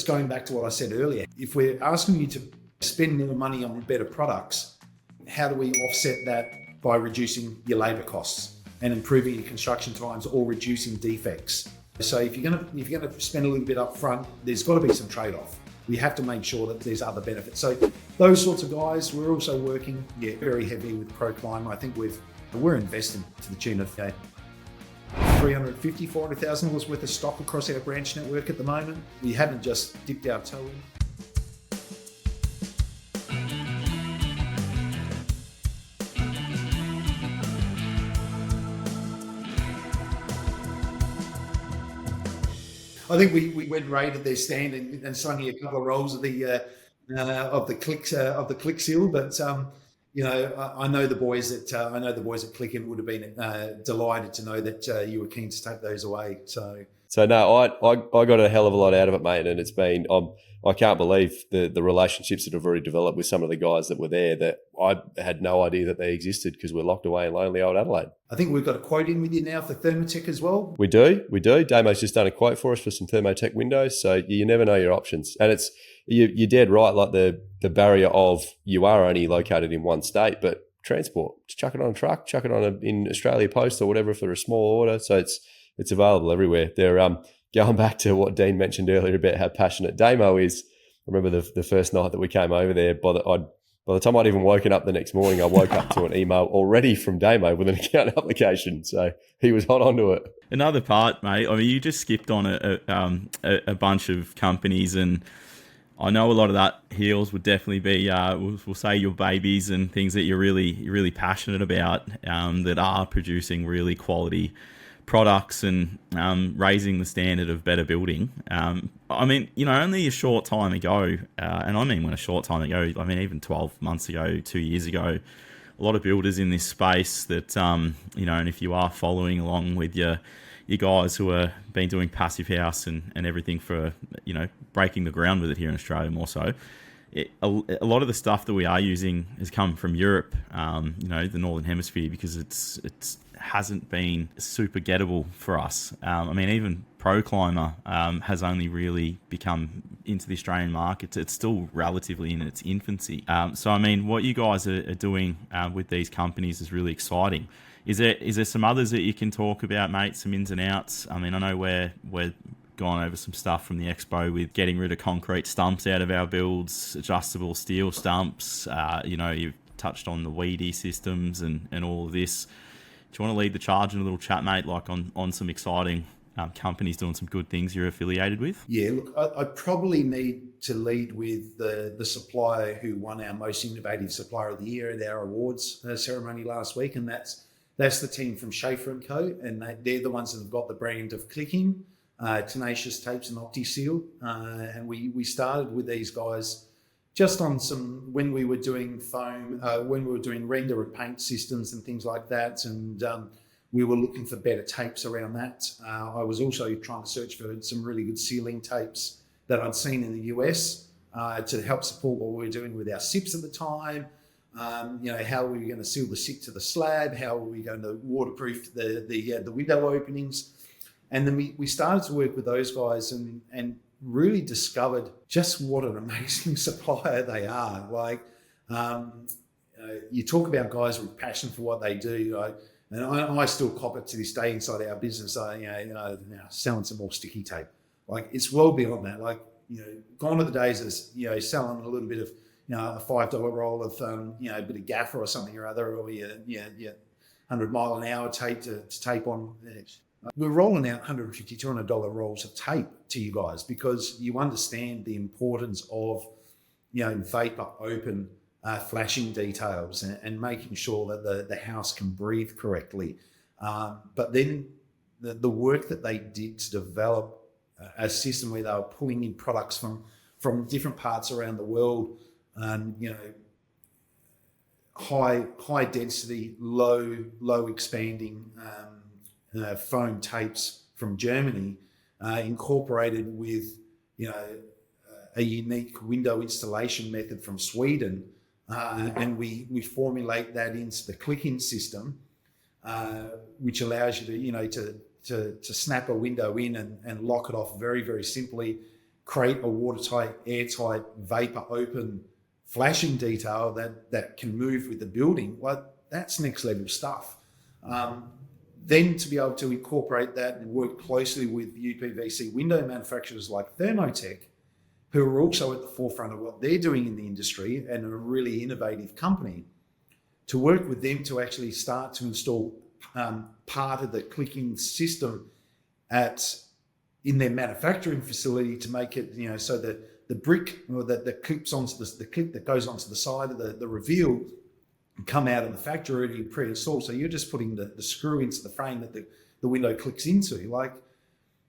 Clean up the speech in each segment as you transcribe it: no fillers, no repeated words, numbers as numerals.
it's going back to what I said earlier. If we're asking you to spend more money on better products, how do we offset that by reducing your labour costs and improving your construction times or reducing defects? So if you're going to spend a little bit up front, there's got to be some trade-off. We have to make sure that there's other benefits. So those sorts of guys, we're also working very heavily with ProClimb. I think we're investing to the tune of $350,000, $400,000 worth of stock across our branch network at the moment. We haven't just dipped our toe in. I think we went raided their stand and slung a couple of rolls of the click seal, but I know the boys at Clickin would have been delighted to know that you were keen to take those away. So no, I got a hell of a lot out of it, mate, and it's been I can't believe the relationships that have already developed with some of the guys that were there that I had no idea that they existed because we're locked away in lonely old Adelaide. I think we've got a quote in with you now for Thermotech as well. We do. Damo's just done a quote for us for some Thermotech windows, so you never know your options. And it's you're dead right, like the barrier of you are only located in one state, but transport, just chuck it on a truck, chuck it on in Australia Post or whatever for a small order. So it's available everywhere. They're going back to what Dean mentioned earlier about how passionate Damo is. I remember the first night that we came over there, by the time I'd even woken up the next morning, I woke up to an email already from Damo with an account application. So he was hot onto it. Another part, mate, I mean, you just skipped on a bunch of companies, and I know a lot of that Heels would definitely be, we'll say, your babies and things that you're really passionate about, that are producing really quality products and raising the standard of better building. I mean, only a short time ago, and I mean when a short time ago, I mean even 12 months ago, 2 years ago, a lot of builders in this space that, and if you are following along with your guys who have been doing passive house and everything for, breaking the ground with it here in Australia more so, a lot of the stuff that we are using has come from Europe, the Northern Hemisphere, because it's hasn't been super gettable for us. I mean, even ProClimber has only really become into the Australian market. It's still relatively in its infancy. So, I mean, what you guys are doing with these companies is really exciting. Is there some others that you can talk about, mate, some ins and outs? I mean, I know we're gone over some stuff from the expo with getting rid of concrete stumps out of our builds, adjustable steel stumps. You've touched on the weedy systems and all of this. Do you want to lead the charge in a little chat, mate, like on some exciting companies doing some good things you're affiliated with? Yeah, look, I probably need to lead with the supplier who won our Most Innovative Supplier of the Year at our awards ceremony last week, and that's the team from Schaefer & Co., and they're the ones that have got the brand of Clicking, Tenacious Tapes and OptiSeal, and we started with these guys just on when we were doing foam, when we were doing render and paint systems and things like that, and we were looking for better tapes around that. I was also trying to search for some really good sealing tapes that I'd seen in the US to help support what we were doing with our SIPs at the time. How were we going to seal the SIP to the slab? How were we going to waterproof the window openings? And then we started to work with those guys and really discovered just what an amazing supplier they are. Like, you talk about guys with passion for what they do, and I still cop it to this day inside our business. Selling some more sticky tape. Like, it's well beyond that. Like, gone are the days of selling a little bit of a $5 roll of a bit of gaffer or something or other, or your 100-mile-an-hour tape to tape on. We're rolling out $150, $200 rolls of tape to you guys because you understand the importance of, vapor open flashing details and making sure that the house can breathe correctly. But then the work that they did to develop a system where they were pulling in products from different parts around the world, high density, low expanding foam tapes from Germany, incorporated with a unique window installation method from Sweden, and we formulate that into the click-in system, which allows you to snap a window in and lock it off very, very simply, create a watertight, airtight, vapor open flashing detail that can move with the building, well, that's next level stuff. Then to be able to incorporate that and work closely with UPVC window manufacturers like Thermotech, who are also at the forefront of what they're doing in the industry and are a really innovative company, to work with them to actually start to install part of the clicking system in their manufacturing facility to make it, so that the brick or that clips onto the clip that goes onto the side of the reveal come out of the factory already pre-installed. So you're just putting the screw into the frame that the window clicks into. Like,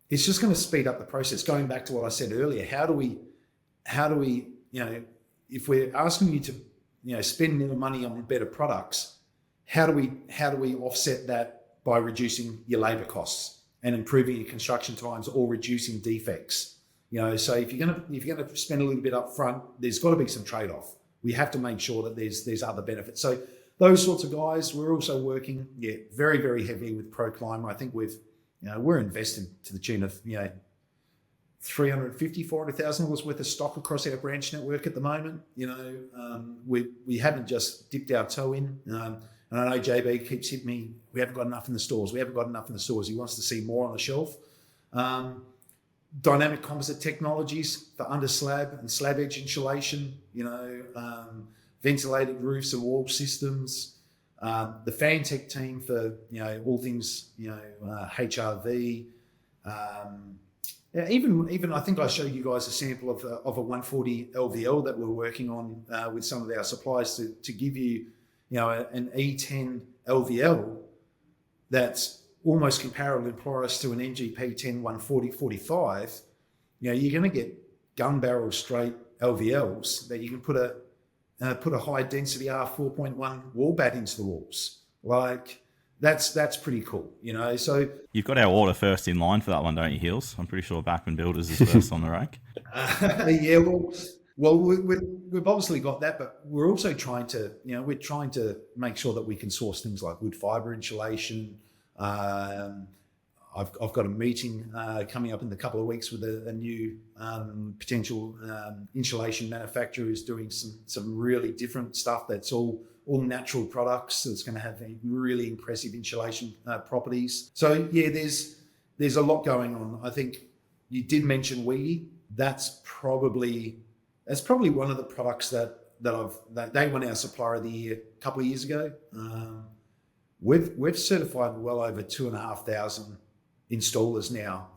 it's just going to speed up the process. Going back to what I said earlier, how do we, if we're asking you to, spend more money on better products, how do we offset that by reducing your labor costs and improving your construction times or reducing defects? So if you're gonna spend a little bit up front, there's got to be some trade-off. We have to make sure that there's other benefits. So those sorts of guys, we're also working, very, very heavily with ProClimber. I think we're investing to the tune of, $350,000-$400,000 worth of stock across our branch network at the moment. We haven't just dipped our toe in. And I know JB keeps hitting me, we haven't got enough in the stores. He wants to see more on the shelf. Dynamic composite technologies for under slab and slab edge insulation, ventilated roofs and wall systems. The Fan Tech team for, all things, HRV. Even I think I showed you guys a sample of a 140 LVL that we're working on with some of our suppliers to give you, an E10 LVL that's almost comparable in price to an MGP 10 140/45. You're going to get gun barrel straight LVLs that you can put a high density R4.1 wall bat into the walls. Like, that's pretty cool, So you've got our order first in line for that one, don't you, Heels? I'm pretty sure Backman Builders is first on the rake. Yeah, well, we've obviously got that, but we're also trying to make sure that we can source things like wood fibre insulation. I've got a meeting coming up in a couple of weeks with a new potential insulation manufacturer who's doing some really different stuff that's all natural products. So it's going to have really impressive insulation properties. So yeah, there's a lot going on. I think you did mention Weedy. That's probably one of the products that they won our Supplier of the Year a couple of years ago. We've certified well over 2,500 installers now.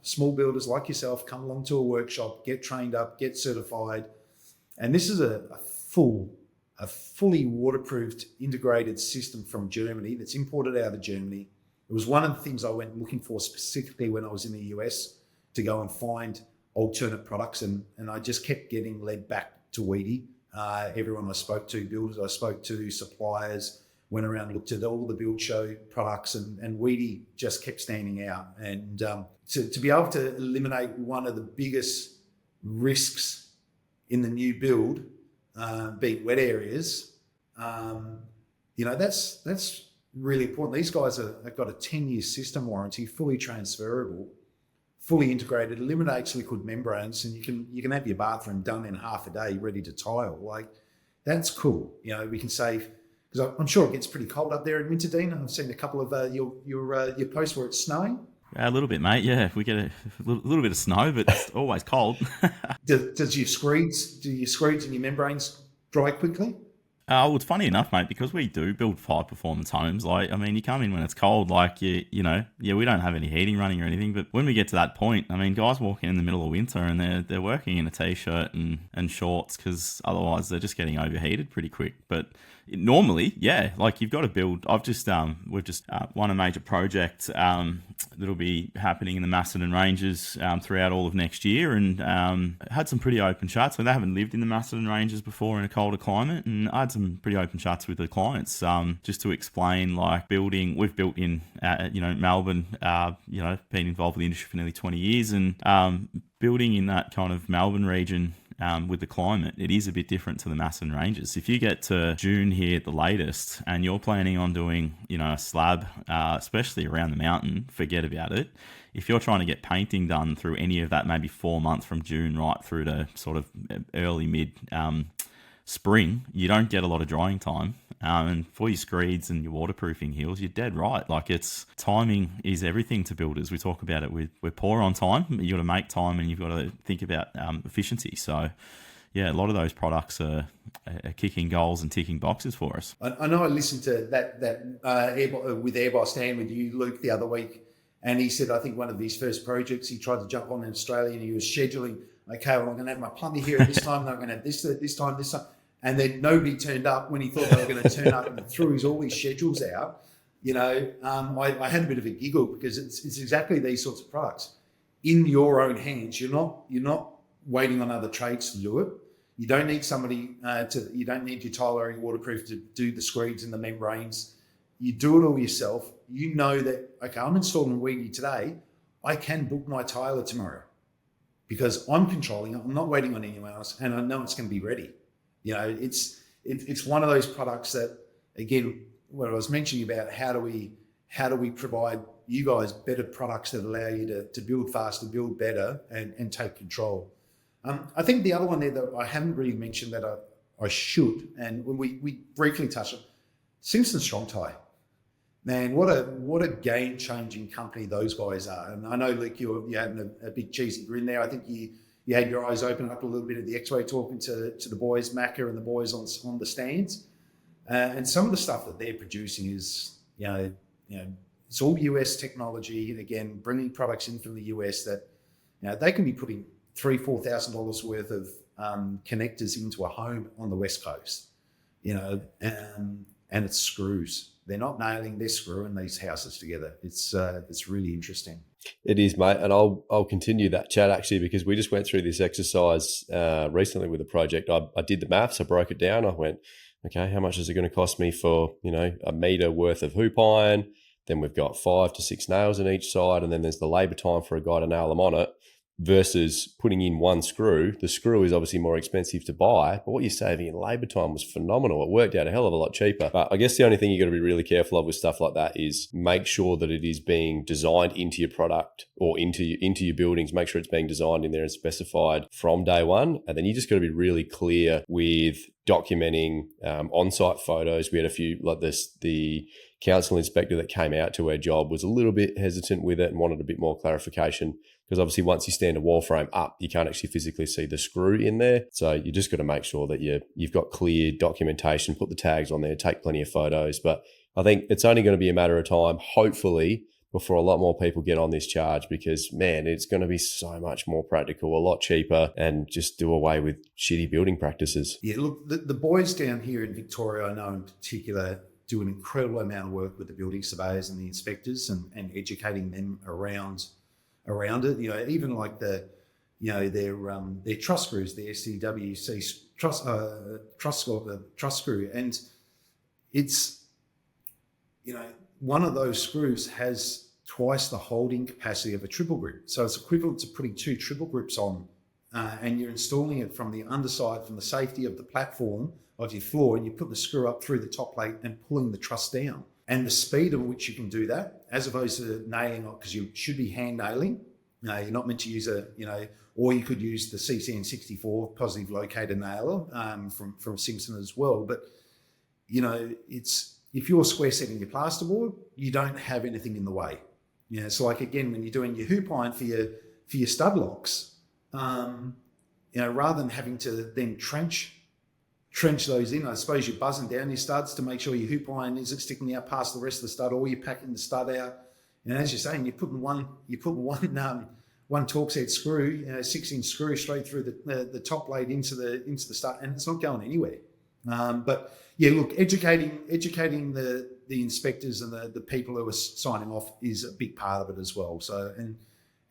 Small builders like yourself come along to a workshop, get trained up, get certified, and this is a fully waterproofed integrated system from Germany that's imported out of Germany. It was one of the things I went looking for specifically when I was in the US to go and find alternate products, and I just kept getting led back to Weedy. Everyone I spoke to, builders I spoke to, suppliers, went around, looked at all the Build Show products, and Weedy just kept standing out. And to be able to eliminate one of the biggest risks in the new build, being wet areas, that's really important. These guys have got a 10-year system warranty, fully transferable, fully integrated, eliminates liquid membranes, and you can have your bathroom done in half a day, ready to tile. Like, that's cool. We can save, because I'm sure it gets pretty cold up there in winter, Dean. I've seen a couple of your posts where it's snowing. A little bit, mate. Yeah, we get a little bit of snow, but it's always cold. Do your screeds and your membranes dry quickly? Well, it's funny enough, mate, because we do build high performance homes. Like, I mean, you come in when it's cold, like we don't have any heating running or anything. But when we get to that point, I mean, guys walk in the middle of winter and they're working in a t-shirt and shorts, because otherwise they're just getting overheated pretty quick. But normally, yeah, like, you've got to build. We've just won a major project that'll be happening in the Macedon Ranges throughout all of next year, and had some pretty open chats. They haven't lived in the Macedon Ranges before in a colder climate, and I had some pretty open chats with the clients just to explain, like, building. We've built in Melbourne, been involved with the industry for nearly 20 years, and building in that kind of Melbourne region with the climate, it is a bit different to the Masson ranges. If you get to June here at the latest and you're planning on doing, a slab, especially around the mountain, forget about it. If you're trying to get painting done through any of that, maybe 4 months from June right through to sort of early mid spring, you don't get a lot of drying time. And for your screeds and your waterproofing heels, you're dead right. Like, it's timing is everything to builders. We talk about it. We're poor on time. You got to make time, and you've got to think about efficiency. So, yeah, a lot of those products are kicking goals and ticking boxes for us. I know I listened to that with Airboss Dan with you, Luke, the other week, and he said, I think one of his first projects, he tried to jump on in Australia, and he was scheduling, okay, well, I'm going to have my plumber here at this time, and I'm going to have this time. And then nobody turned up when he thought they were going to turn up, and threw all his schedules out. I had a bit of a giggle, because it's exactly these sorts of products in your own hands. You're not waiting on other trades to do it. You don't need somebody you don't need your tile area waterproof to do the screeds and the membranes. You do it all yourself. You know that, okay, I'm installing Weedy today. I can book my tiler tomorrow because I'm controlling it. I'm not waiting on anyone else, and I know it's going to be ready. It's one of those products that, again, what I was mentioning about how do we provide you guys better products that allow you to build faster, build better, and take control. I think the other one there that I haven't really mentioned that I should, and when we briefly touched on, Simpson Strong Tie. Man, what a game-changing company those guys are. And I know, Luke, you're having a big cheesy grin there. I think you had your eyes open up a little bit at the X-Ray, talking to the boys, Macca and the boys on the stands. And some of the stuff that they're producing is, it's all US technology. And again, bringing products in from the US that, they can be putting $3,000-$4,000 worth of connectors into a home on the West Coast, and it's screws. They're not nailing, they're screwing these houses together. It's really interesting. It is, mate, and I'll continue that chat actually, because we just went through this exercise recently with a project. I did the maths, I broke it down. I went, okay, how much is it going to cost me for a metre worth of hoop iron? Then we've got 5 to 6 nails in each side, and then there's the labour time for a guy to nail them on it. Versus putting in one screw. The screw is obviously more expensive to buy, but what you're saving in labour time was phenomenal. It worked out a hell of a lot cheaper. But I guess the only thing you got to be really careful of with stuff like that is make sure that it is being designed into your product or into your buildings. Make sure it's being designed in there and specified from day one. And then you just got to be really clear with documenting on-site photos. We had a few like this. The council inspector that came out to our job was a little bit hesitant with it and wanted a bit more clarification. Because obviously once you stand a wall frame up, you can't actually physically see the screw in there. So you just got to make sure that you've got clear documentation, put the tags on there, take plenty of photos. But I think it's only going to be a matter of time, hopefully, before a lot more people get on this charge, because, man, it's going to be so much more practical, a lot cheaper, and just do away with shitty building practices. Yeah, look, the boys down here in Victoria, I know in particular, do an incredible amount of work with the building surveyors and the inspectors and educating them around it, even like their truss screws, the SCWC truss screw, and it's one of those screws has twice the holding capacity of a triple grip, so it's equivalent to putting 2 triple grips on, and you're installing it from the underside, from the safety of the platform of your floor, and you put the screw up through the top plate and pulling the truss down. And the speed at which you can do that, as opposed to nailing it, because you should be hand nailing. You're not meant to use or you could use the CCN64 positive locator nailer from Simpson as well. But, it's if you're square setting your plasterboard, you don't have anything in the way. So like, again, when you're doing your hoop iron for your stud locks, rather than having to then trench those in. I suppose you're buzzing down your studs to make sure your hoop iron isn't sticking out past the rest of the stud, or you're packing the stud out. And as you're saying, you're putting one Torx head screw, 6-inch screw straight through the top blade into the stud, and it's not going anywhere. But yeah, look, educating the inspectors and the people who are signing off is a big part of it as well. So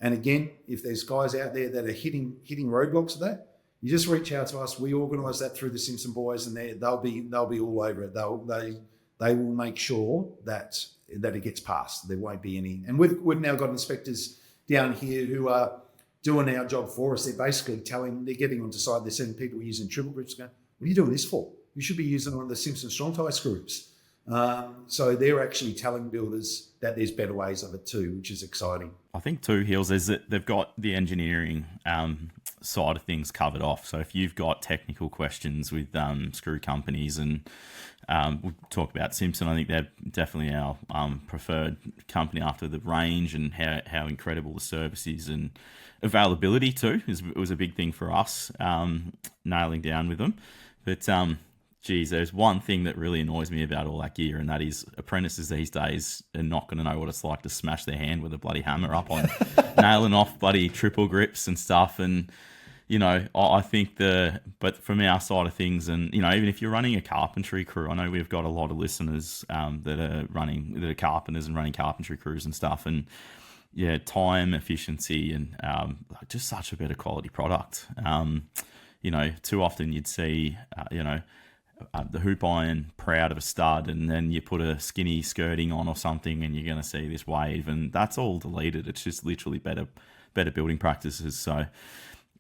and again, if there's guys out there that are hitting roadblocks of that, you just reach out to us. We organise that through the Simpson boys, and they'll be all over it. They will make sure that it gets passed. There won't be any. And we've now got inspectors down here who are doing our job for us. They're basically they're getting onto site, they're seeing people using triple grips, going, what are you doing this for? You should be using one of the Simpson strong tie screws. So they're actually telling builders that there's better ways of it too, which is exciting. I think too, Heels, is that they've got the engineering side of things covered off. So if you've got technical questions with screw companies, and we'll talk about Simpson, I think they're definitely our preferred company after the range and how incredible the service is, and availability too was a big thing for us, nailing down with them. But geez, there's one thing that really annoys me about all that gear, and that is apprentices these days are not going to know what it's like to smash their hand with a bloody hammer up on nailing off bloody triple grips and stuff. And, you know, I think but from our side of things, and, you know, even if you're running a carpentry crew, I know we've got a lot of listeners that are carpenters and running carpentry crews and stuff. And yeah, time, efficiency, and just such a better quality product. You know, too often you'd see, the hoop iron proud of a stud, and then you put a skinny skirting on or something and you're going to see this wave, and that's all deleted. It's just literally better building practices. So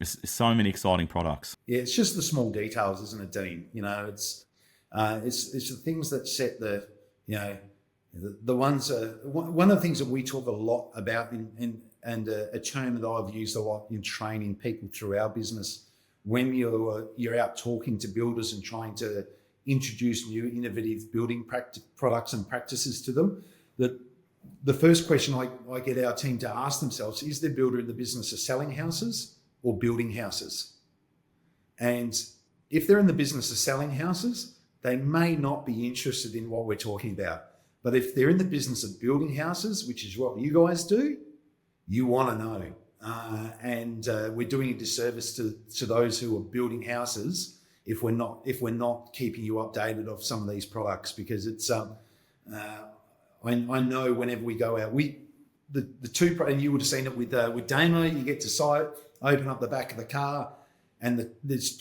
it's so many exciting products. Yeah, it's just the small details, isn't it, Dean? You know, it's the things that set the ones. One of the things that we talk a lot about and a term that I've used a lot in training people through our business, when you're out talking to builders and trying to introduce new innovative building products and practices to them, that the first question I get our team to ask themselves is their builder in the business of selling houses or building houses? And if they're in the business of selling houses, they may not be interested in what we're talking about. But if they're in the business of building houses, which is what you guys do, you want to know. And we're doing a disservice to those who are building houses if we're not keeping you updated of some of these products, because it's I know whenever we go out, the two, and you would have seen it with Damo, you get to site, open up the back of the car, and there's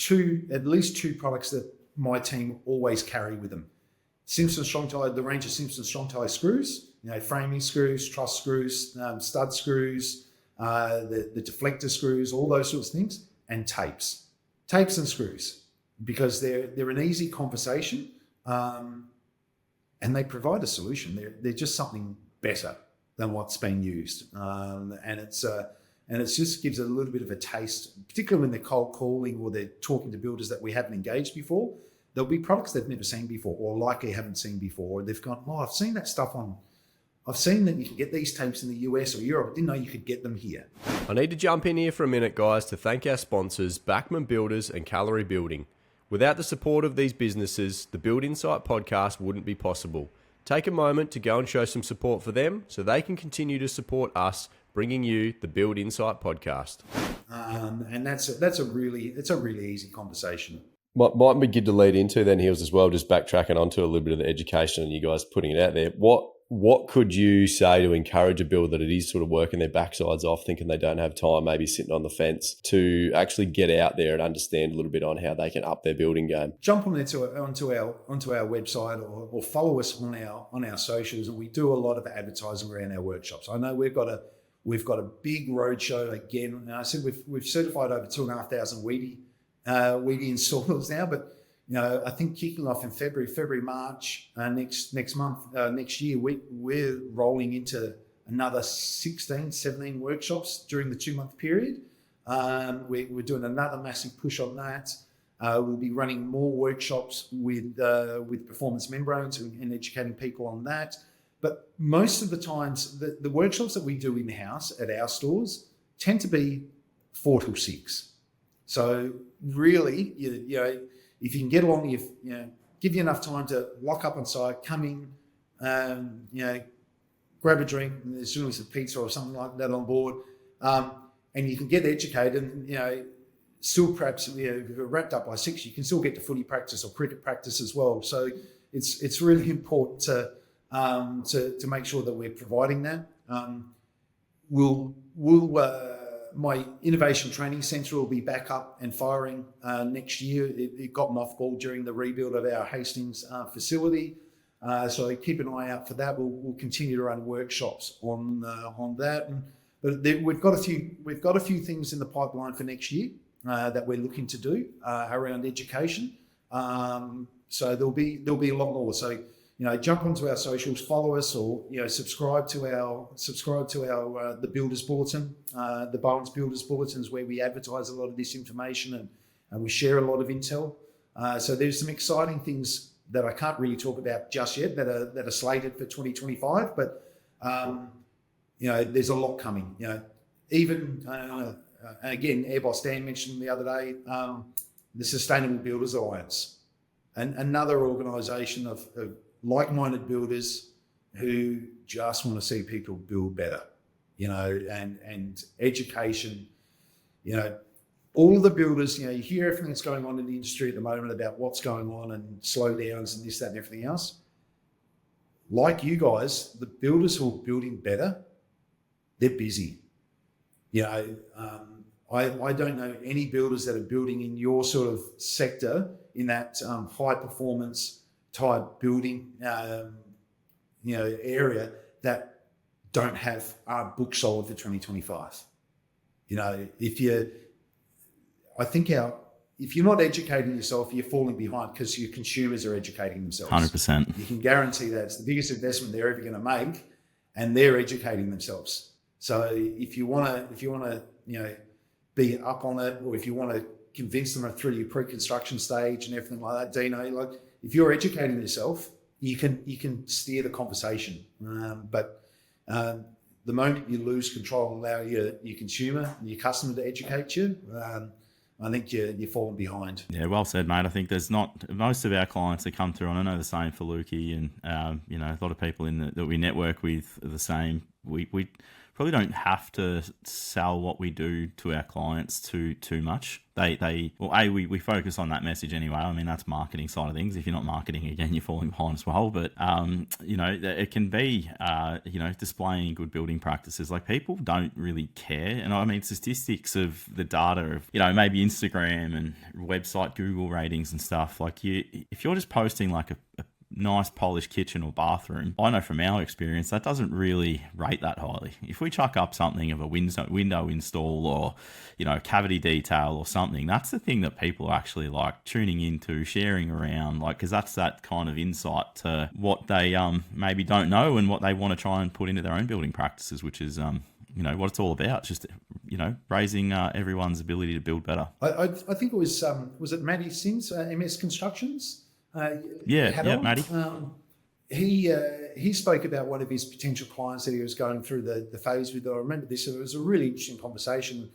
at least two products that my team always carry with them. Simpson strong tie, the range of Simpson strong tie screws, framing screws, truss screws, stud screws, the deflector screws, all those sorts of things, and tapes and screws, because they're an easy conversation, and they provide a solution. They're just something better than what's being used, and it just gives it a little bit of a taste, particularly when they're cold calling or they're talking to builders that we haven't engaged before. There'll be products they've never seen before, or likely haven't seen before. Or they've gone, I've seen that stuff I've seen that you can get these tapes in the US or Europe. I didn't know you could get them here. I need to jump in here for a minute, guys, to thank our sponsors, Backman Builders and Calorie Building. Without the support of these businesses, the Build Insite podcast wouldn't be possible. Take a moment to go and show some support for them so they can continue to support us, bringing you the Build Insite podcast. And it's a really easy conversation. Might be good to lead into then, Heels, as well, just backtracking onto a little bit of the education and you guys putting it out there. What could you say to encourage a builder that is sort of working their backsides off, thinking they don't have time, maybe sitting on the fence, to actually get out there and understand a little bit on how they can up their building game? Jump onto our website or follow us on our socials, and we do a lot of advertising around our workshops. I know we've got a big roadshow again. And I said we've certified over 2,500 weedy installers now, but I think kicking off in February, March next month, next year, we're rolling into another 16, 17 workshops during the 2-month period. We're doing another massive push on that. We'll be running more workshops with performance membranes and educating people on that. But most of the times, the workshops that we do in-house at our stores tend to be 4 till 6. So really, if you can get along, give you enough time to lock up on site, come in, grab a drink, and there's usually some pizza or something like that on board, and you can get educated, and still perhaps if you're wrapped up by 6, you can still get to footy practice or cricket practice as well. So it's really important to make sure that we're providing that. My Innovation Training Centre will be back up and firing next year. It got mothballed during the rebuild of our Hastings facility. So keep an eye out for that. We'll continue to run workshops on that. we've got a few things in the pipeline for next year that we're looking to do around education. So there'll be a lot more. So jump onto our socials, follow us, or subscribe to our the Builders Bulletin, the Bowens Builders Bulletins, where we advertise a lot of this information and we share a lot of intel. So there's some exciting things that I can't really talk about just yet that are slated for 2025, but there's a lot coming. Even again, Airboss Dan mentioned the other day the Sustainable Builders Alliance, and another organisation of like-minded builders who just want to see people build better, and education. All the builders, you hear everything that's going on in the industry at the moment about what's going on and slowdowns and this, that, and everything else. Like you guys, the builders who are building better, they're busy. I don't know any builders that are building in your sort of sector in that high performance type building, area that don't have our book solid for 2025. If you're not educating yourself, you're falling behind because your consumers are educating themselves. 100%. You can guarantee that it's the biggest investment they're ever going to make, and they're educating themselves. So if you want to, be up on it, or if you want to convince them through your pre-construction stage and everything like that, Dino, if you're educating yourself, you can steer the conversation. But the moment you lose control and allow your consumer and your customer to educate you, I think you're falling behind. Yeah, well said, mate. I think there's not most of our clients that come through, and I know the same for Lukey, and a lot of people that we network with are the same. We probably don't have to sell what we do to our clients too much. We focus on that message anyway. I mean, that's marketing side of things. If you're not marketing, again, you're falling behind as well. But it can be displaying good building practices. Like, people don't really care. And I mean, statistics of the data of maybe Instagram and website Google ratings and stuff. Like, if you're just posting like a nice polished kitchen or bathroom, I know from our experience that doesn't really rate that highly. If we chuck up something of a window install or cavity detail or something, that's the thing that people are actually like tuning into, sharing around, because that's that kind of insight to what they maybe don't know and what they want to try and put into their own building practices, which is what it's all about. It's just raising everyone's ability to build better. I think it was it Matty Sims, MS Constructions? Matty. He spoke about one of his potential clients that he was going through the phase with. I remember this. It was a really interesting conversation,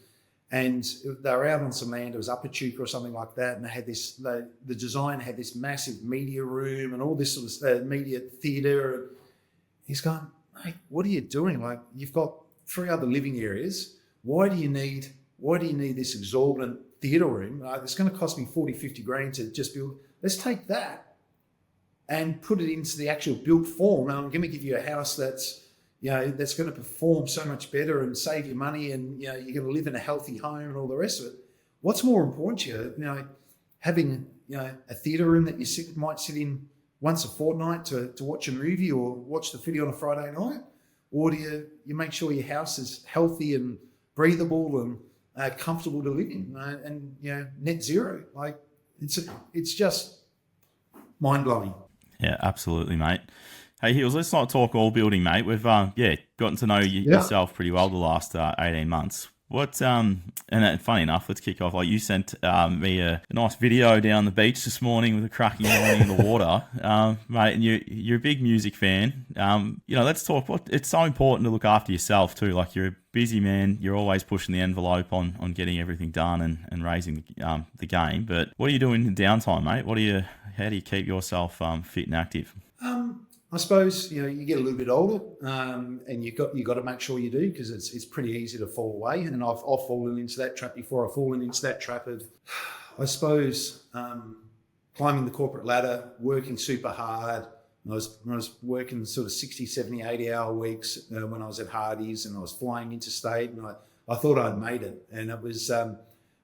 and they were out on some land. It was Upper Chuka or something like that, and they had this. The design had this massive media room and all this sort of media theatre. He's going, mate, what are you doing? Like, you've got 3 other living areas. Why do you need this exorbitant theatre room? It's going to cost me 40-50 grand to just build. Let's take that and put it into the actual built form. I'm going to give you a house that's going to perform so much better and save you money, and you're going to live in a healthy home and all the rest of it. What's more important to you? Having a theatre room that you might sit in once a fortnight to watch a movie or watch the footy on a Friday night, or do you make sure your house is healthy and breathable and comfortable to live in, and net zero? Like, it's just mind-blowing. Yeah, absolutely, mate. Hey, Heels, let's not talk all building, mate. We've gotten to know yourself pretty well the last 18 months. And funny enough, let's kick off. Like, you sent me a nice video down the beach this morning with a cracking morning in the water, mate. And you're a big music fan. Let's talk. It's so important to look after yourself too. Like, you're a busy man. You're always pushing the envelope on getting everything done and raising the game. But what are you doing in downtime, mate? How do you keep yourself fit and active? I suppose you get a little bit older, and you got to make sure you do, because it's pretty easy to fall away. And I've fallen into that trap before. I've fallen into that trap of, I suppose, climbing the corporate ladder, working super hard. I was working sort of 60, 70, 80-hour weeks when I was at Hardy's, and I was flying interstate, and I thought I'd made it. And it was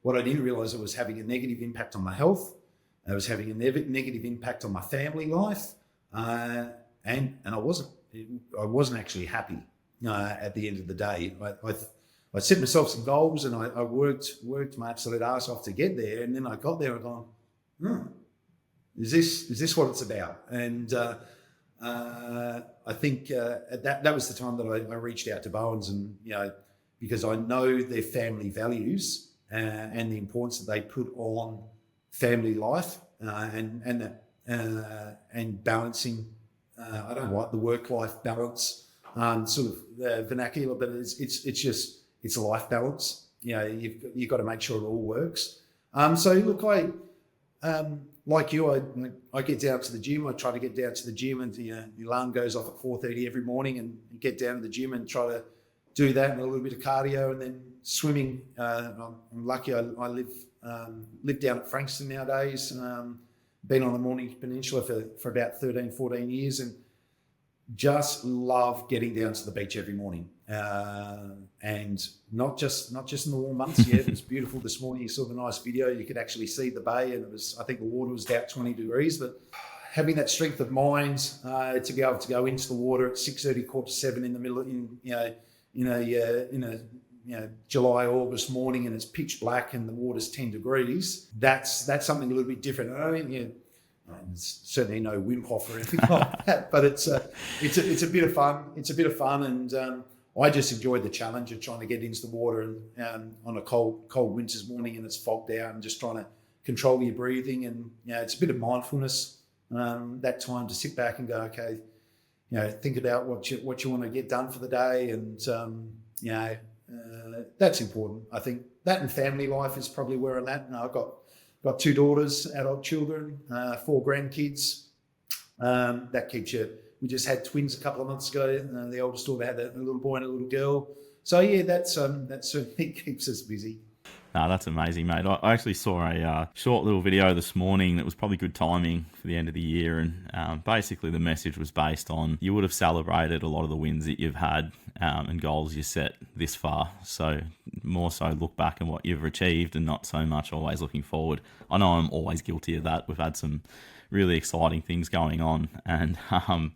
what I didn't realise, it was having a negative impact on my health. It was having a negative impact on my family life. And I wasn't actually happy at the end of the day. I set myself some goals, and I worked my absolute ass off to get there. And then I got there and gone, is this what it's about? And I think that was the time that I reached out to Bowens, and because I know their family values and the importance that they put on family life and balancing. I don't like the work-life balance sort of vernacular, but it's a life balance. You've got to make sure it all works. So look, like you, I get down to the gym. I try to get down to the gym, and the alarm goes off at 4:30 every morning, and get down to the gym and try to do that and a little bit of cardio, and then swimming. I'm lucky. I live down at Frankston nowadays. Been on the Mornington Peninsula for about 13, 14 years, and just love getting down to the beach every morning. And not just in the warm months. Yeah, it was beautiful this morning. You saw the nice video. You could actually see the bay, and I think the water was about 20 degrees. But having that strength of mind to be able to go into the water at 6:30, 6:45 in the middle, in a July, August morning, and it's pitch black and the water's 10 degrees. That's something a little bit different. I mean, there's certainly no Wim Hof or anything like that, but it's a bit of fun. It's a bit of fun, and I just enjoyed the challenge of trying to get into the water and on a cold winter's morning, and it's fogged out, and just trying to control your breathing. And it's a bit of mindfulness. That time to sit back and go, okay, think about what you want to get done for the day, and that's important. I think that and family life is probably where I'm at. I've got 2 daughters, adult children, 4 grandkids. That keeps you. We just had twins a couple of months ago. The oldest daughter had a little boy and a little girl. So yeah, that certainly keeps us busy. No, that's amazing, mate. I actually saw a short little video this morning that was probably good timing for the end of the year, and basically the message was based on you would have celebrated a lot of the wins that you've had and goals you set this far. So more so look back at what you've achieved and not so much always looking forward. I know I'm always guilty of that. We've had some really exciting things going on, and I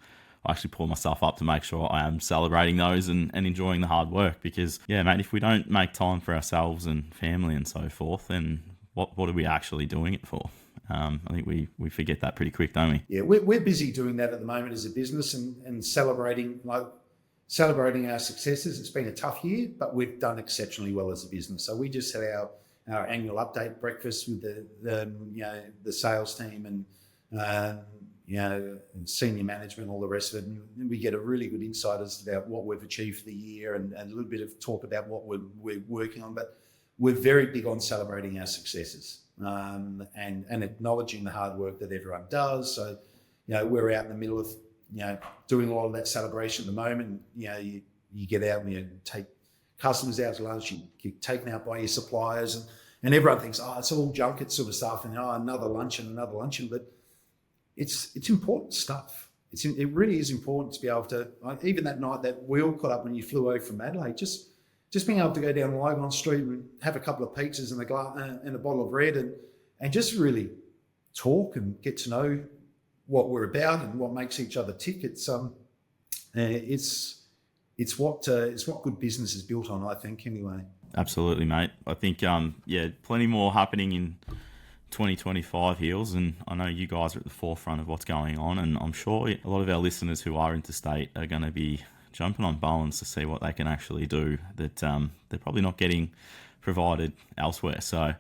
actually pull myself up to make sure I am celebrating those and enjoying the hard work, because, yeah, mate, if we don't make time for ourselves and family and so forth, then what are we actually doing it for? I think we forget that pretty quick, don't we? Yeah, we're busy doing that at the moment as a business and celebrating our successes. It's been a tough year, but we've done exceptionally well as a business. So we just had our annual update breakfast with the sales team and and senior management, all the rest of it. And we get a really good insight as to about what we've achieved for the year and a little bit of talk about what we're working on. But we're very big on celebrating our successes and acknowledging the hard work that everyone does. So, we're out in the middle of, doing a lot of that celebration at the moment. You get out and you take customers out to lunch, you get taken out by your suppliers, and everyone thinks, it's all junket sort of stuff, and another luncheon. But it's important stuff. It really is important to be able to, even that night that we all caught up when you flew over from Adelaide, just being able to go down Lygon Street and have a couple of pizzas and a bottle of red and just really talk and get to know what we're about and what makes each other tick. It's what good business is built on, I think, anyway. Absolutely, mate. I think plenty more happening in 2025 Heels, and I know you guys are at the forefront of what's going on, and I'm sure a lot of our listeners who are interstate are going to be jumping on Bowens to see what they can actually do that they're probably not getting provided elsewhere. So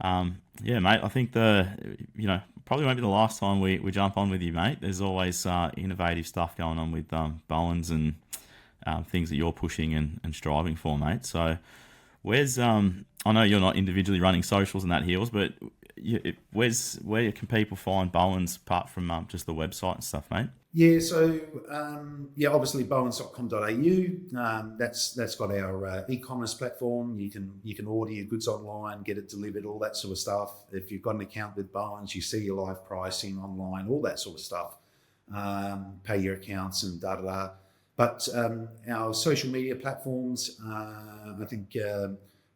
mate, I think probably won't be the last time we jump on with you, mate. There's always innovative stuff going on with Bowens and things that you're pushing and striving for, mate. So where's I know you're not individually running socials and that, Heels, but where can people find Bowens apart from just the website and stuff, mate? Yeah, so obviously bowens.com.au. That's got our e-commerce platform. You can order your goods online, get it delivered, all that sort of stuff. If you've got an account with Bowens, you see your live pricing online, all that sort of stuff. Pay your accounts and da-da-da. But our social media platforms, I think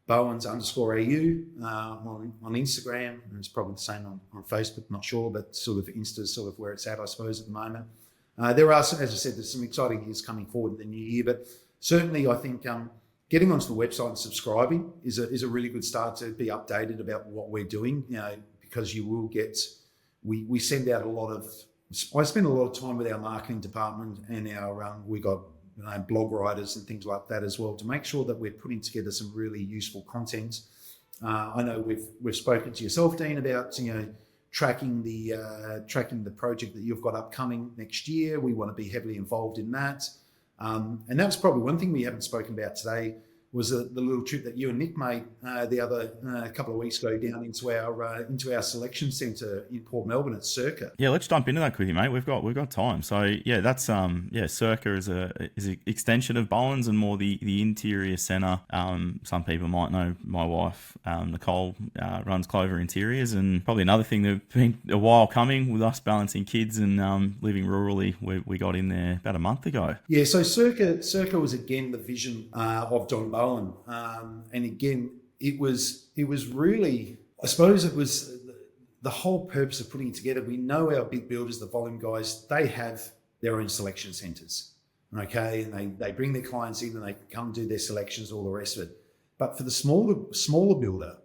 Bowens_AU on Instagram, and it's probably the same on Facebook, not sure, but sort of Insta's sort of where it's at, I suppose, at the moment. There are, as I said, there's some exciting years coming forward in the new year, but certainly I think getting onto the website and subscribing is a really good start to be updated about what we're doing, because you will get, we send out a lot of, I spend a lot of time with our marketing department and we got blog writers and things like that as well to make sure that we're putting together some really useful content. I know we've spoken to yourself, Dean, about tracking the project that you've got upcoming next year. We want to be heavily involved in that. And that was probably one thing we haven't spoken about today, was the little trip that you and Nick made the other couple of weeks ago down into our selection centre in Port Melbourne at Circa. Yeah, let's jump into that quickly, mate. We've got time. So yeah, that's Circa is an extension of Bowens and more the interior centre. Some people might know my wife Nicole runs Clover Interiors, and probably another thing that's been a while coming with us balancing kids and living rurally. We got in there about a month ago. Yeah, so Circa was again the vision of John Bowen. And again, it was really, I suppose it was the whole purpose of putting it together. We know our big builders, the volume guys, they have their own selection centres, okay? And they bring their clients in and they come do their selections, all the rest of it. But for the smaller builder,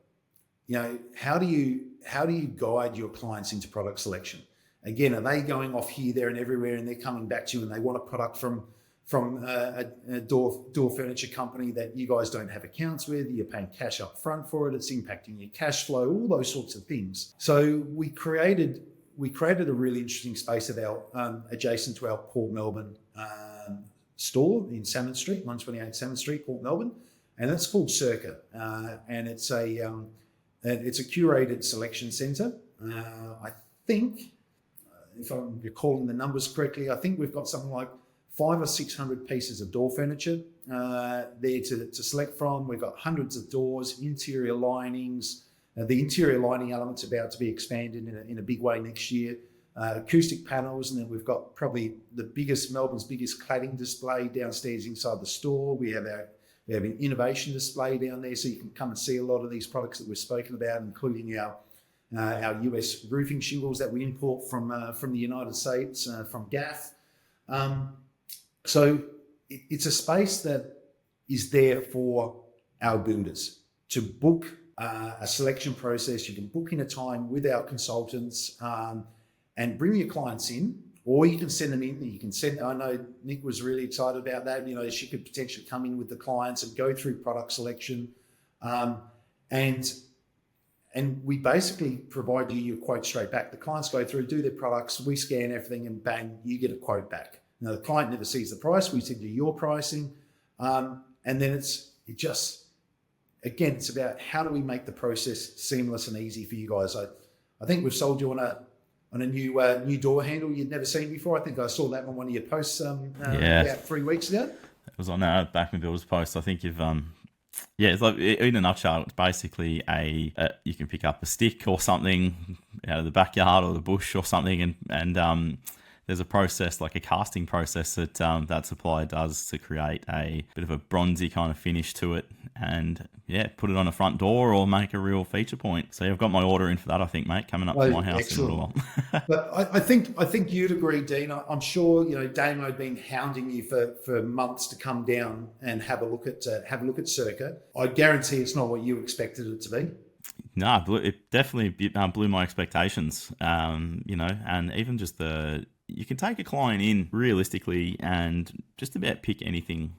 how do you guide your clients into product selection? Again, are they going off here, there and everywhere, and they're coming back to you and they want a product from a door furniture company that you guys don't have accounts with, you're paying cash up front for it, it's impacting your cash flow, all those sorts of things. So we created a really interesting space at our adjacent to our Port Melbourne store in Salmon Street, 128 Salmon Street, Port Melbourne, and it's called Circa, and it's a curated selection centre. I think, if I'm recalling the numbers correctly, I think we've got something like 500 or 600 pieces of door furniture there to select from. We've got hundreds of doors, interior linings. The interior lining element's about to be expanded in a big way next year. Acoustic panels, and then we've got probably Melbourne's biggest cladding display downstairs inside the store. We have an innovation display down there, so you can come and see a lot of these products that we've spoken about, including our US roofing shingles that we import from the United States, from GAF. So it's a space that is there for our builders to book a selection process. You can book in a time with our consultants and bring your clients in, or you can send them in. You can send. I know Nick was really excited about that. She could potentially come in with the clients and go through product selection, and we basically provide you your quote straight back. The clients go through, do their products, we scan everything, and bang, you get a quote back. Now, the client never sees the price. We send you your pricing. And then it's about how do we make the process seamless and easy for you guys. I think we've sold you on a new door handle you'd never seen before. I think I saw that on one of your posts about 3 weeks ago. It was on our Backman Builders post. I think you've it's like, in a nutshell, it's basically you can pick up a stick or something out of the backyard or the bush or something, and there's a process, like a casting process, that supplier does to create a bit of a bronzy kind of finish to it, and put it on a front door or make a real feature point. So I've got my order in for that, I think, mate, coming up to my house in a little while. But I think you'd agree, Dean. I'm sure Damo had been hounding you for months to come down and have a look at Circa. I guarantee it's not what you expected it to be. No, it definitely blew my expectations. And even just you can take a client in realistically and just about pick anything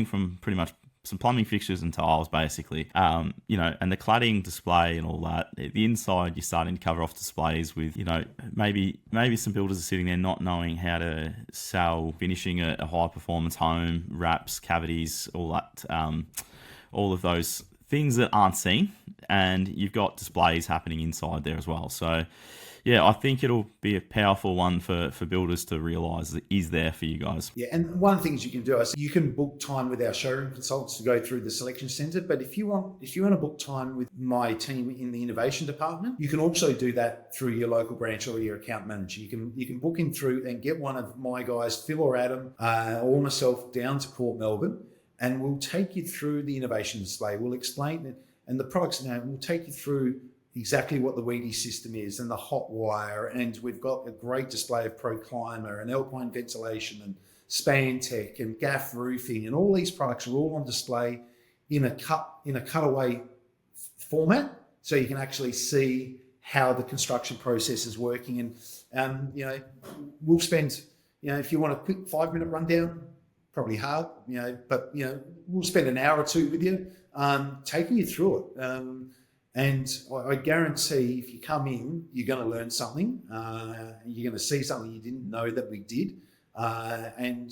from pretty much some plumbing fixtures and tiles, basically. And the cladding display and all that. The inside, you're starting to cover off displays with, maybe some builders are sitting there not knowing how to sell finishing a high performance home, wraps, cavities, all that, all of those things that aren't seen, and you've got displays happening inside there as well. So I think it'll be a powerful one for builders to realise that is there for you guys. Yeah, and one of the things you can do is you can book time with our showroom consultants to go through the selection centre. But if you want to book time with my team in the innovation department, you can also do that through your local branch or your account manager. You can book in through and get one of my guys, Phil or Adam, or myself, down to Port Melbourne, and we'll take you through the innovation display. We'll explain it and the products now. We'll take you through exactly what the Weedy system is and the hot wire, and we've got a great display of Pro Climber and Alpine ventilation and Span Tech and Gaff roofing, and all these products are all on display in a cutaway format, so you can actually see how the construction process is working. And we'll spend, if you want a quick 5-minute rundown, probably hard, but we'll spend an hour or two with you, taking you through it. And I guarantee if you come in, you're going to learn something. You're going to see something you didn't know that we did, and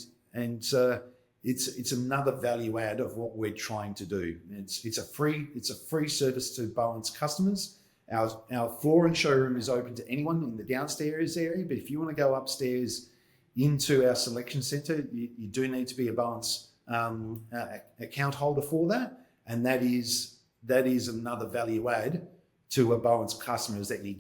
it's another value add of what we're trying to do. It's a free service to Bowens customers. Our flooring showroom is open to anyone in the downstairs area, but if you want to go upstairs into our selection centre, you do need to be a Bowens account holder for that, and that is another value add to a Bowens customer, is that you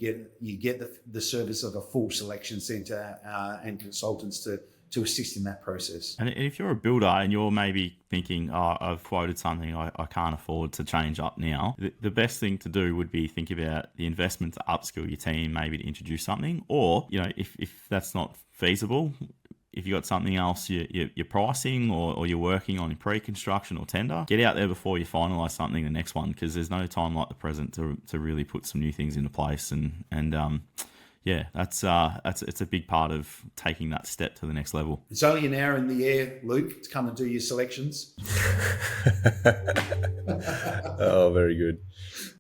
get the service of a full selection centre and consultants to assist in that process. And if you're a builder and you're maybe thinking, I've quoted something I can't afford to change up now, the best thing to do would be think about the investment to upskill your team, maybe to introduce something, or if that's not feasible, if you've got something else you're pricing or you're working on in pre-construction or tender, get out there before you finalise something the next one, because there's no time like the present to really put some new things into place. And it's a big part of taking that step to the next level. It's only an hour in the air, Luke, to come and do your selections. Oh, very good.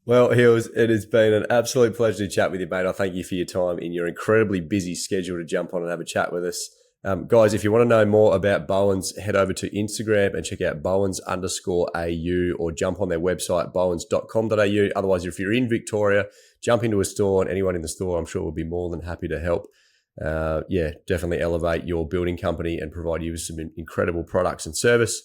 Well, Heels, it has been an absolute pleasure to chat with you, mate. I thank you for your time in your incredibly busy schedule to jump on and have a chat with us. Guys, if you want to know more about Bowens, head over to Instagram and check out Bowens_AU, or jump on their website, bowens.com.au. Otherwise, if you're in Victoria, jump into a store, and anyone in the store, I'm sure, will be more than happy to help. Definitely elevate your building company and provide you with some incredible products and service.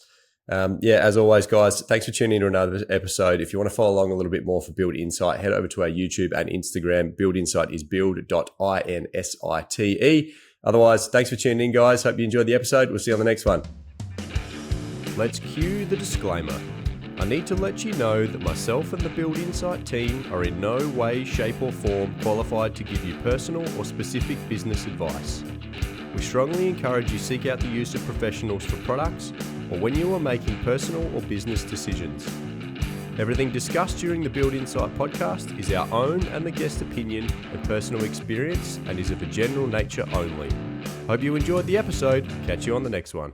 As always, guys, thanks for tuning in to another episode. If you want to follow along a little bit more for Build Insight, head over to our YouTube and Instagram. Build Insight is build.insite. Otherwise, thanks for tuning in, guys. Hope you enjoyed the episode. We'll see you on the next one. Let's cue the disclaimer. I need to let you know that myself and the Build Insight team are in no way, shape or form qualified to give you personal or specific business advice. We strongly encourage you seek out the use of professionals for products or when you are making personal or business decisions. Everything discussed during the Build Insight podcast is our own and the guest opinion and personal experience, and is of a general nature only. Hope you enjoyed the episode. Catch you on the next one.